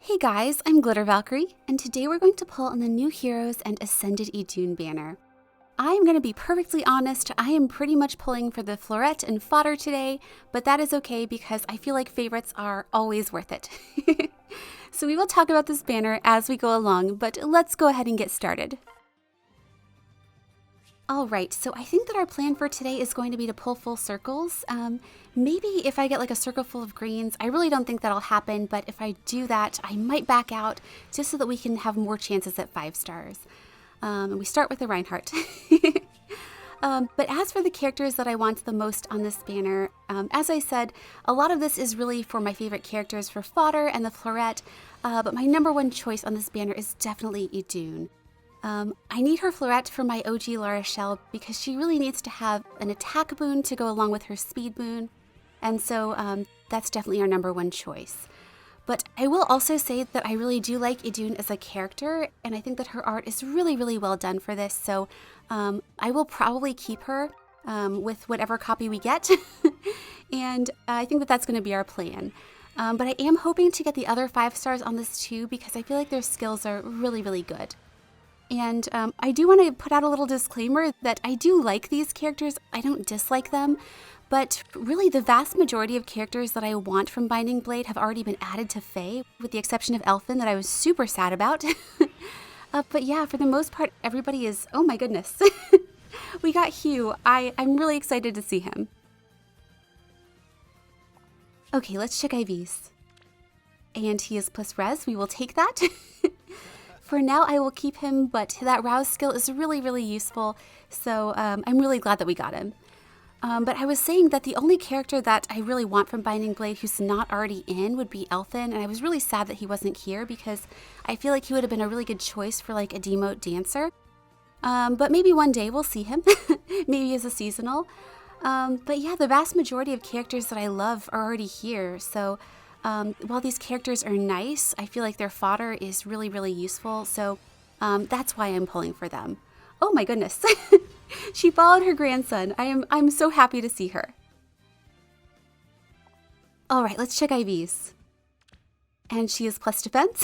Hey guys, I'm Glitter Valkyrie, and today we're going to pull on the new Heroes and Ascended Idunn banner. I'm going to be perfectly honest, I am pretty much pulling for the floret and fodder today, but that is okay because I feel like favorites are always worth it. So we will talk about this banner as we go along, but let's go ahead and get started. Alright, so I think that our plan for today is going to be to pull full circles. Maybe if I get like a circle full of greens, I really don't think that'll happen, but if I do that, I might back out just so that we can have more chances at 5 stars. And we start with the Reinhardt. But as for the characters that I want the most on this banner, as I said, a lot of this is really for my favorite characters for fodder and the floret, but my number one choice on this banner is definitely Idunn. I need her floret for my OG La Rochelle because she really needs to have an attack boon to go along with her speed boon, and so that's definitely our number one choice. But I will also say that I really do like Idunn as a character, and I think that her art is really, really well done for this, so I will probably keep her with whatever copy we get, and I think that that's going to be our plan. But I am hoping to get the other 5 stars on this too because I feel like their skills are really, really good. And I do want to put out a little disclaimer that I do like these characters. I don't dislike them, but really the vast majority of characters that I want from Binding Blade have already been added to Fae, with the exception of Elfin that I was super sad about. But yeah, for the most part, everybody is, oh my goodness. We got Hugh. I'm really excited to see him. Okay, let's check IVs. And he is plus res, we will take that. For now, I will keep him, but that rouse skill is really, really useful, so I'm really glad that we got him. But I was saying that the only character that I really want from Binding Blade who's not already in would be Elfin, and I was really sad that he wasn't here because I feel like he would have been a really good choice for like a demote dancer. But maybe one day we'll see him, maybe as a seasonal. But yeah, the vast majority of characters that I love are already here, so while these characters are nice, I feel like their fodder is really, really useful, so that's why I'm pulling for them. Oh my goodness, she followed her grandson. I'm so happy to see her. All right, let's check IVs. And she is plus defense.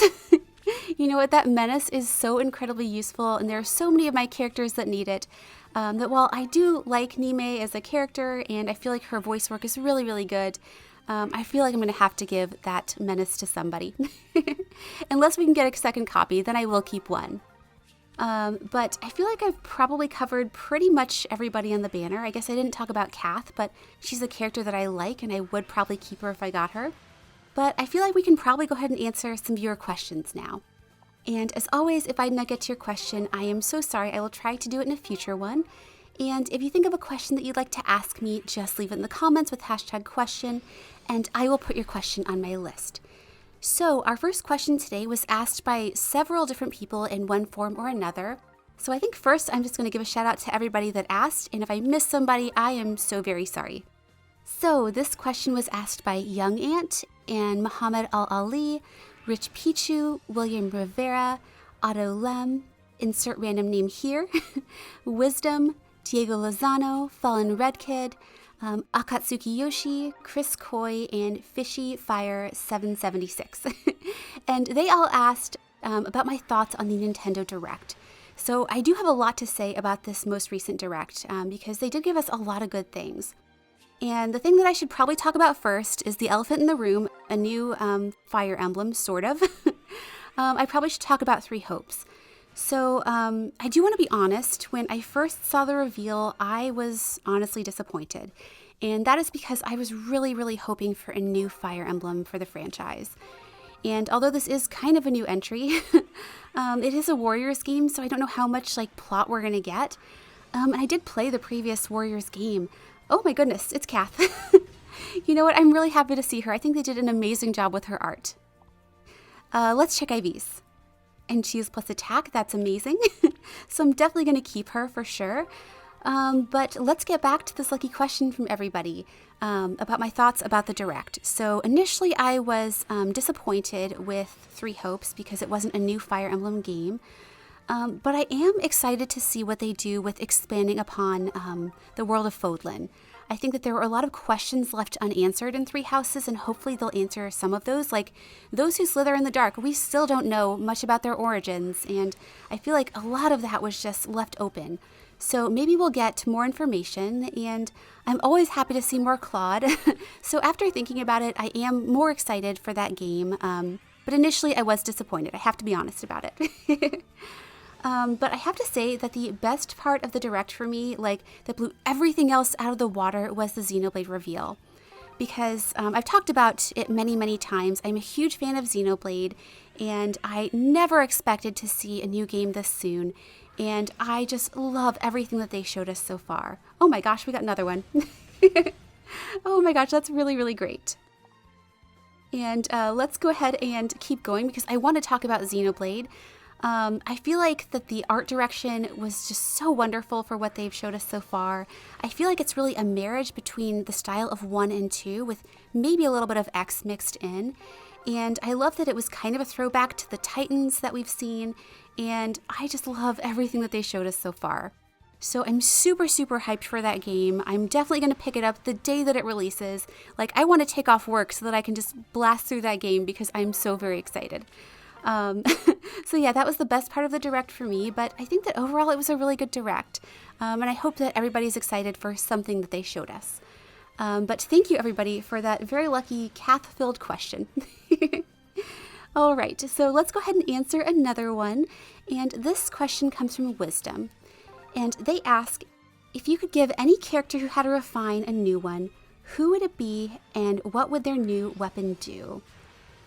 You know what, that menace is so incredibly useful, and there are so many of my characters that need it, that while I do like Nime as a character, and I feel like her voice work is really, really good, I feel like I'm going to have to give that menace to somebody. Unless we can get a second copy, then I will keep one. But I feel like I've probably covered pretty much everybody on the banner. I guess I didn't talk about Kath, but she's a character that I like, and I would probably keep her if I got her. But I feel like we can probably go ahead and answer some viewer questions now. And as always, if I did not get to your question, I am so sorry. I will try to do it in a future one. And if you think of a question that you'd like to ask me, just leave it in the comments with #question, and I will put your question on my list. So our first question today was asked by several different people in one form or another. So I think first I'm just going to give a shout out to everybody that asked, and if I missed somebody, I am so very sorry. So this question was asked by Young Ant and Muhammad Al-Ali, Rich Pichu, William Rivera, Otto Lem, insert random name here, Wisdom, Diego Lozano, Fallen Red Kid, Akatsuki Yoshi, Chris Coy, and Fishy Fire 776. And they all asked about my thoughts on the Nintendo Direct. So I do have a lot to say about this most recent Direct because they did give us a lot of good things. And the thing that I should probably talk about first is the elephant in the room, a new Fire Emblem, sort of. I probably should talk about Three Hopes. So I do want to be honest, when I first saw the reveal, I was honestly disappointed. And that is because I was really, really hoping for a new Fire Emblem for the franchise. And although this is kind of a new entry, it is a Warriors game, so I don't know how much like plot we're going to get. And I did play the previous Warriors game. Oh my goodness, it's Kath. You know what, I'm really happy to see her. I think they did an amazing job with her art. Let's check IVs. And she is plus attack, that's amazing. So I'm definitely going to keep her for sure. But let's get back to this lucky question from everybody about my thoughts about the Direct. So initially I was disappointed with Three Hopes because it wasn't a new Fire Emblem game. But I am excited to see what they do with expanding upon the world of Fodlan. I think that there were a lot of questions left unanswered in Three Houses, and hopefully they'll answer some of those. Like those who slither in the dark, we still don't know much about their origins, and I feel like a lot of that was just left open. So maybe we'll get more information, and I'm always happy to see more Claude. So after thinking about it, I am more excited for that game. But initially I was disappointed. I have to be honest about it. But I have to say that the best part of the Direct for me, like that blew everything else out of the water, was the Xenoblade reveal. Because I've talked about it many, many times. I'm a huge fan of Xenoblade, and I never expected to see a new game this soon. And I just love everything that they showed us so far. Oh my gosh, we got another one. Oh my gosh, that's really, really great. And let's go ahead and keep going because I want to talk about Xenoblade. I feel like that the art direction was just so wonderful for what they've showed us so far. I feel like it's really a marriage between the style of 1 and 2 with maybe a little bit of X mixed in. And I love that it was kind of a throwback to the Titans that we've seen. And I just love everything that they showed us so far. So I'm super, super hyped for that game. I'm definitely going to pick it up the day that it releases. Like, I want to take off work so that I can just blast through that game because I'm so very excited. So yeah, that was the best part of the Direct for me, but I think that overall it was a really good Direct. And I hope that everybody's excited for something that they showed us. But thank you everybody for that very lucky Kath-filled question. All right, so let's go ahead and answer another one. And this question comes from Wisdom. And they ask, if you could give any character who had to refine a new one, who would it be and what would their new weapon do?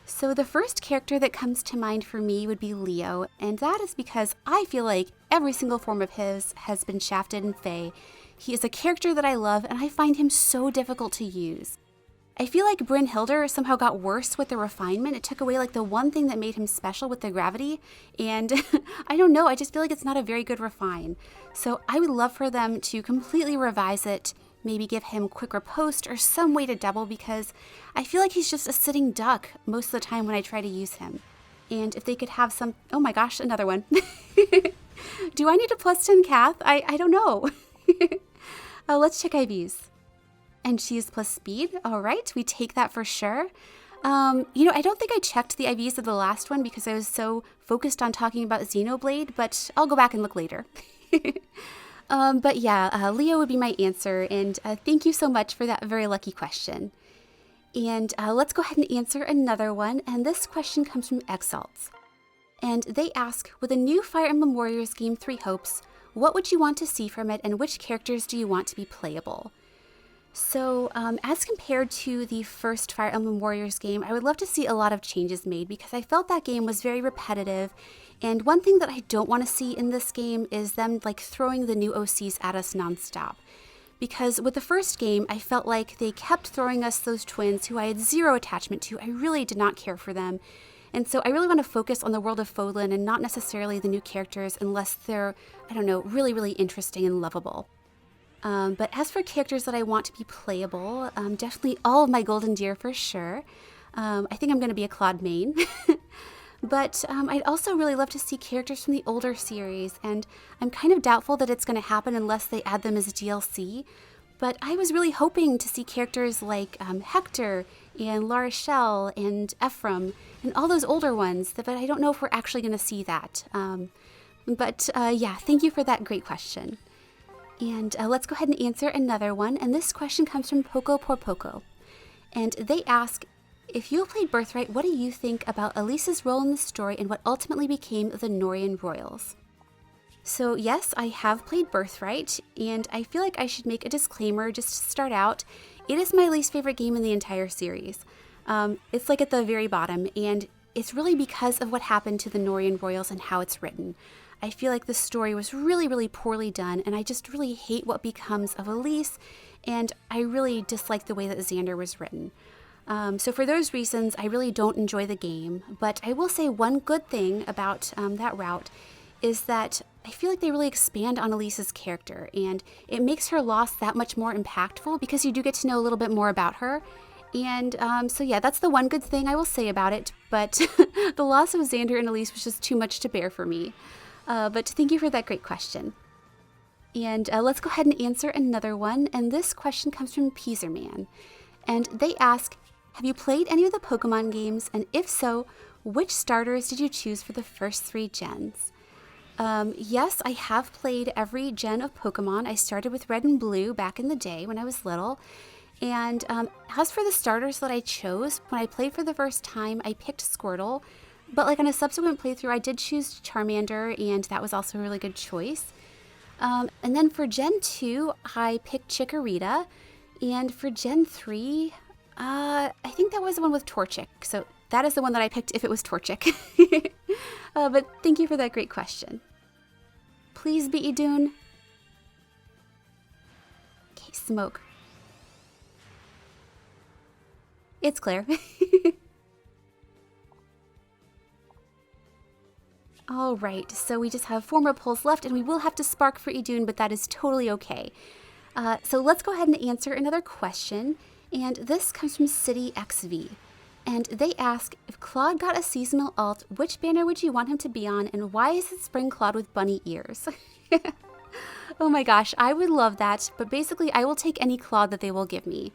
So the first character that comes to mind for me would be Leo, and that is because I feel like every single form of his has been shafted in Fae. He is a character that I love, and I find him so difficult to use. I feel like Brynhildr somehow got worse with the refinement. It took away like the one thing that made him special with the gravity, and I don't know, I just feel like it's not a very good refine. So I would love for them to completely revise it, maybe give him quick riposte or some way to double, because I feel like he's just a sitting duck most of the time when I try to use him. And if they could have some, oh my gosh, another one. Do I need a plus 10 Kath? I don't know. Let's check IVs. And she is plus speed. All right, we take that for sure. I don't think I checked the IVs of the last one because I was so focused on talking about Xenoblade, but I'll go back and look later. But yeah, Leo would be my answer, and thank you so much for that very lucky question. And let's go ahead and answer another one, and this question comes from Exalts. And they ask, with a new Fire Emblem Warriors game 3 Hopes, what would you want to see from it, and which characters do you want to be playable? So, as compared to the first Fire Emblem Warriors game, I would love to see a lot of changes made because I felt that game was very repetitive. And one thing that I don't want to see in this game is them like throwing the new OCs at us nonstop. Because with the first game, I felt like they kept throwing us those twins who I had zero attachment to. I really did not care for them. And so I really want to focus on the world of Fodlan and not necessarily the new characters unless they're, I don't know, really, really interesting and lovable. But as for characters that I want to be playable, definitely all of my Golden Deer for sure. I think I'm going to be a Claude main. But I'd also really love to see characters from the older series, and I'm kind of doubtful that it's going to happen unless they add them as DLC. But I was really hoping to see characters like Hector and La Rochelle and Ephraim and all those older ones, but I don't know if we're actually going to see that. Yeah, thank you for that great question. And let's go ahead and answer another one, and this question comes from Poco por Poco. And they ask, if you played Birthright, what do you think about Elise's role in the story and what ultimately became the Norian Royals? So yes, I have played Birthright, and I feel like I should make a disclaimer just to start out. It is my least favorite game in the entire series. It's like at the very bottom, and it's really because of what happened to the Norian Royals and how it's written. I feel like the story was really, really poorly done, and I just really hate what becomes of Elise, and I really dislike the way that Xander was written. So for those reasons, I really don't enjoy the game, but I will say one good thing about that route is that I feel like they really expand on Elise's character, and it makes her loss that much more impactful because you do get to know a little bit more about her. And so yeah, that's the one good thing I will say about it, but the loss of Xander and Elise was just too much to bear for me. But thank you for that great question. And let's go ahead and answer another one. And this question comes from Peaserman. And they ask, have you played any of the Pokemon games? And if so, which starters did you choose for the first 3 gens? Yes, I have played every gen of Pokemon. I started with Red and Blue back in the day when I was little. And as for the starters that I chose, when I played for the first time, I picked Squirtle. But like on a subsequent playthrough, I did choose Charmander, and that was also a really good choice. And then for Gen 2, I picked Chikorita. And for Gen 3, I think that was the one with Torchic. So that is the one that I picked if it was Torchic. But thank you for that great question. Please be Idunn. Okay, smoke. It's Claire. All right, so we just have 4 more pulls left, and we will have to spark for Idunn, but that is totally okay. So let's go ahead and answer another question, and this comes from City XV. And they ask, if Claude got a seasonal alt, which banner would you want him to be on, and why is it Spring Claude with bunny ears? Oh my gosh, I would love that, but basically I will take any Claude that they will give me.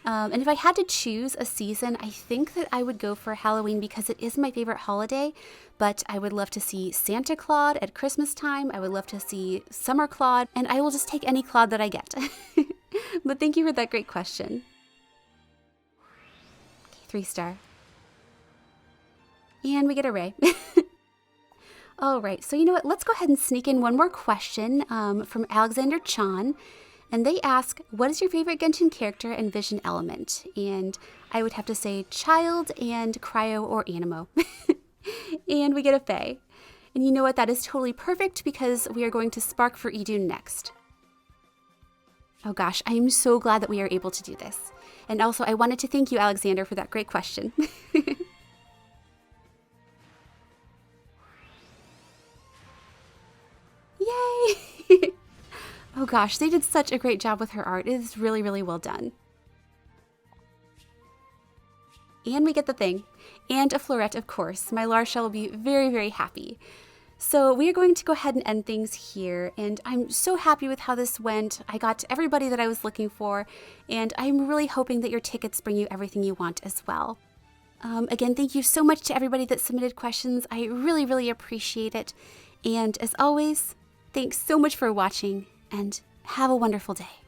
And if I had to choose a season, I think that I would go for Halloween because it is my favorite holiday, but I would love to see Santa Claude at Christmas time, I would love to see Summer Claude, and I will just take any Claude that I get. But thank you for that great question. 3-star. And we get a Ray. All right, so you know what? Let's go ahead and sneak in one more question from Alexander Chan. And they ask, what is your favorite Genshin character and vision element? And I would have to say Child and Cryo or Animo. And we get a Faye. And you know what? That is totally perfect because we are going to spark for Idunn next. Oh gosh, I am so glad that we are able to do this. And also, I wanted to thank you, Alexander, for that great question. Yay! Oh gosh, they did such a great job with her art. It is really, really well done. And we get the thing. And a Florette, of course. My Larsha will be very, very happy. So we are going to go ahead and end things here, and I'm so happy with how this went. I got everybody that I was looking for, and I'm really hoping that your tickets bring you everything you want as well. Again, thank you so much to everybody that submitted questions. I really, really appreciate it. And as always, thanks so much for watching, and have a wonderful day.